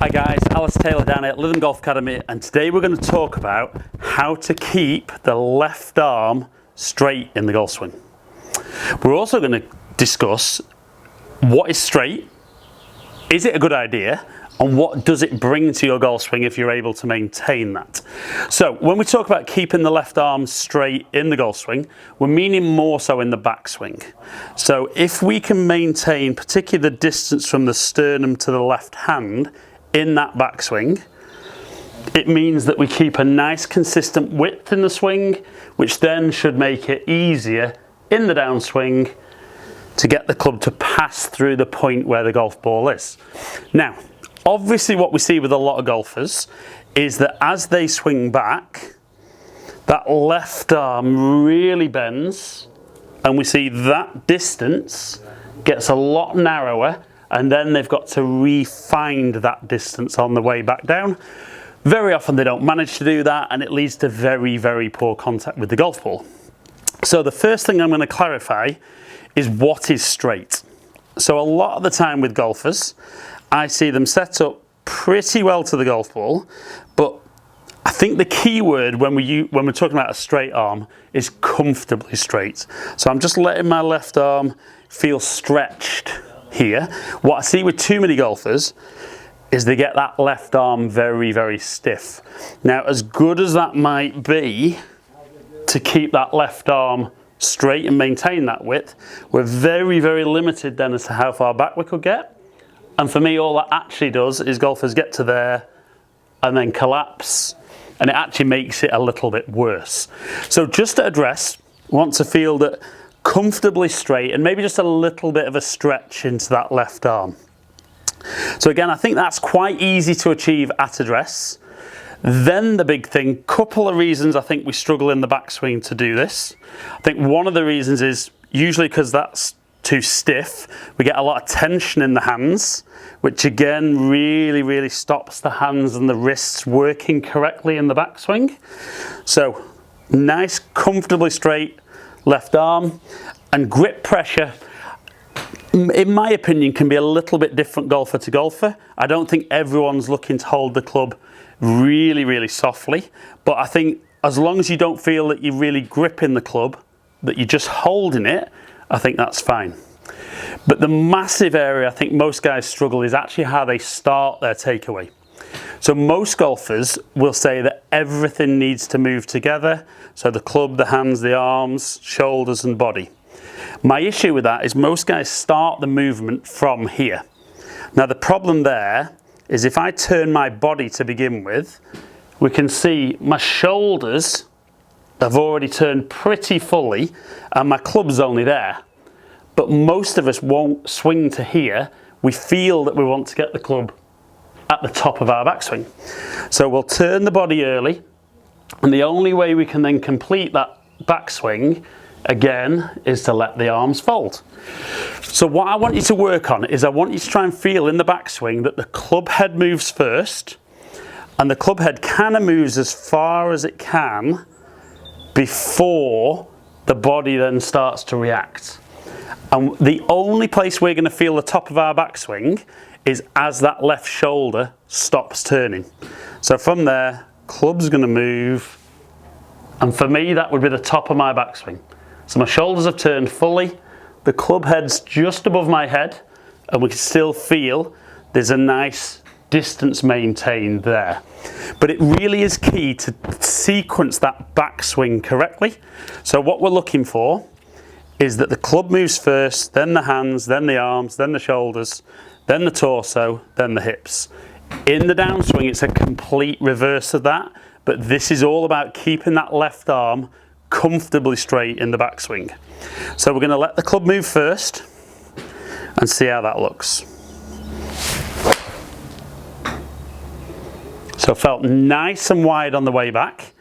Hi guys, Alice Taylor down at Lytham Golf Academy, and today we're going to talk about how to keep the left arm straight in the golf swing. We're also going to discuss what is straight, is it a good idea, and what does it bring to your golf swing if you're able to maintain that. So when we talk about keeping the left arm straight in the golf swing, we're meaning more so in the backswing. So if we can maintain particularly the distance from the sternum to the left hand in that backswing, it means that we keep a nice consistent width in the swing, which then should make it easier in the downswing to get the club to pass through the point where the golf ball is. Now, obviously what we see with a lot of golfers is that as they swing back, that left arm really bends, and we see that distance gets a lot narrower, and then they've got to re-find that distance on the way back down. Very often they don't manage to do that, and it leads to very, very poor contact with the golf ball. So the first thing I'm going to clarify is what is straight. So a lot of the time with golfers, I see them set up pretty well to the golf ball, but I think the key word when we're talking about a straight arm is comfortably straight. So I'm just letting my left arm feel stretched here. What I see with too many golfers is they get that left arm very, very stiff. Now, as good as that might be to keep that left arm straight and maintain that width, we're very, very limited then as to how far back we could get. And for me, all that actually does is golfers get to there and then collapse, and it actually makes it a little bit worse. So just to address, want to feel that comfortably straight and maybe just a little bit of a stretch into that left arm. So again, I think that's quite easy to achieve at address. Then the big thing, couple of reasons I think we struggle in the backswing to do this. I think one of the reasons is usually because that's too stiff. We get a lot of tension in the hands, which again really, really stops the hands and the wrists working correctly in the backswing. So nice, comfortably straight left arm, and grip pressure, in my opinion, can be a little bit different golfer to golfer. I don't think everyone's looking to hold the club really, really softly, but I think as long as you don't feel that you're really gripping the club, that you're just holding it, I think that's fine. But the massive area I think most guys struggle is actually how they start their takeaway. So most golfers will say that everything needs to move together. So the club, the hands, the arms, shoulders and body. My issue with that is most guys start the movement from here. Now the problem there is if I turn my body to begin with, we can see my shoulders have already turned pretty fully and my club's only there. But most of us won't swing to here. We feel that we want to get the club at the top of our backswing. So we'll turn the body early, and the only way we can then complete that backswing again is to let the arms fold. So what I want you to work on is I want you to try and feel in the backswing that the club head moves first, and the club head kind of moves as far as it can before the body then starts to react. And the only place we're going to feel the top of our backswing is as that left shoulder stops turning. So from there, club's going to move, and for me that would be the top of my backswing. So my shoulders have turned fully, the club head's just above my head, and we can still feel there's a nice distance maintained there. But it really is key to sequence that backswing correctly. So what we're looking for is that the club moves first, then the hands, then the arms, then the shoulders, then the torso, then the hips. In the downswing, it's a complete reverse of that, but this is all about keeping that left arm comfortably straight in the backswing. So we're going to let the club move first and see how that looks. So it felt nice and wide on the way back.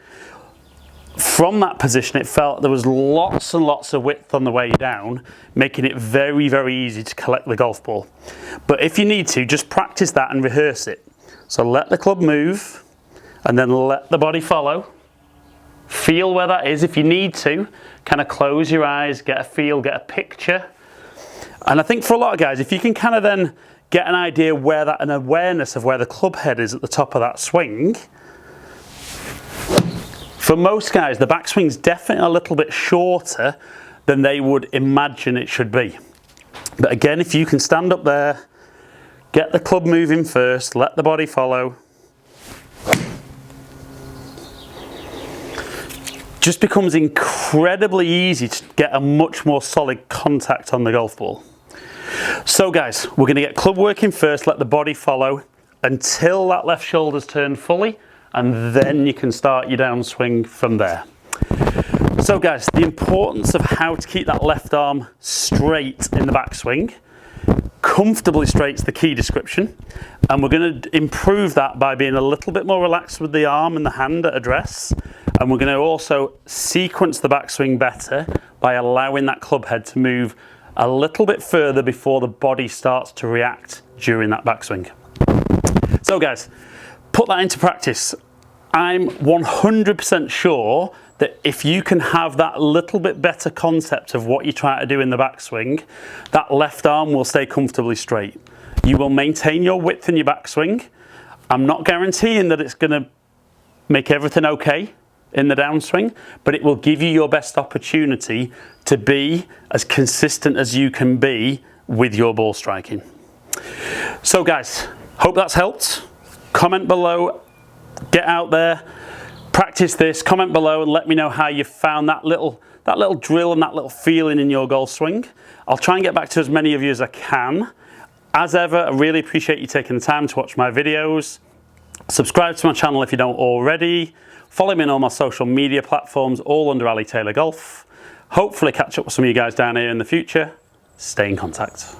From that position, it felt there was lots and lots of width on the way down, making it very, very easy to collect the golf ball. But if you need to, just practice that and rehearse it. So let the club move and then let the body follow. Feel where that is if you need to. Kind of close your eyes, get a feel, get a picture. And I think for a lot of guys, if you can kind of then get an idea where that, an awareness of where the club head is at the top of that swing. For most guys, the backswing's definitely a little bit shorter than they would imagine it should be. But again, if you can stand up there, get the club moving first, let the body follow. Just becomes incredibly easy to get a much more solid contact on the golf ball. So guys, we're going to get club working first, let the body follow until that left shoulder's turned fully, and then you can start your downswing from there. So guys, the importance of how to keep that left arm straight in the backswing. Comfortably straight's the key description, and we're going to improve that by being a little bit more relaxed with the arm and the hand at address, and we're going to also sequence the backswing better by allowing that club head to move a little bit further before the body starts to react during that backswing. So guys, put that into practice. I'm 100% sure that if you can have that little bit better concept of what you're trying to do in the backswing, that left arm will stay comfortably straight. You will maintain your width in your backswing. I'm not guaranteeing that it's going to make everything okay in the downswing, but it will give you your best opportunity to be as consistent as you can be with your ball striking. So guys, hope that's helped. Comment below, get out there, practice this, comment below and let me know how you found that little drill and that little feeling in your golf swing. I'll try and get back to as many of you as I can. As ever, I really appreciate you taking the time to watch my videos. Subscribe to my channel if you don't already. Follow me on all my social media platforms, all under Ali Taylor Golf. Hopefully catch up with some of you guys down here in the future. Stay in contact.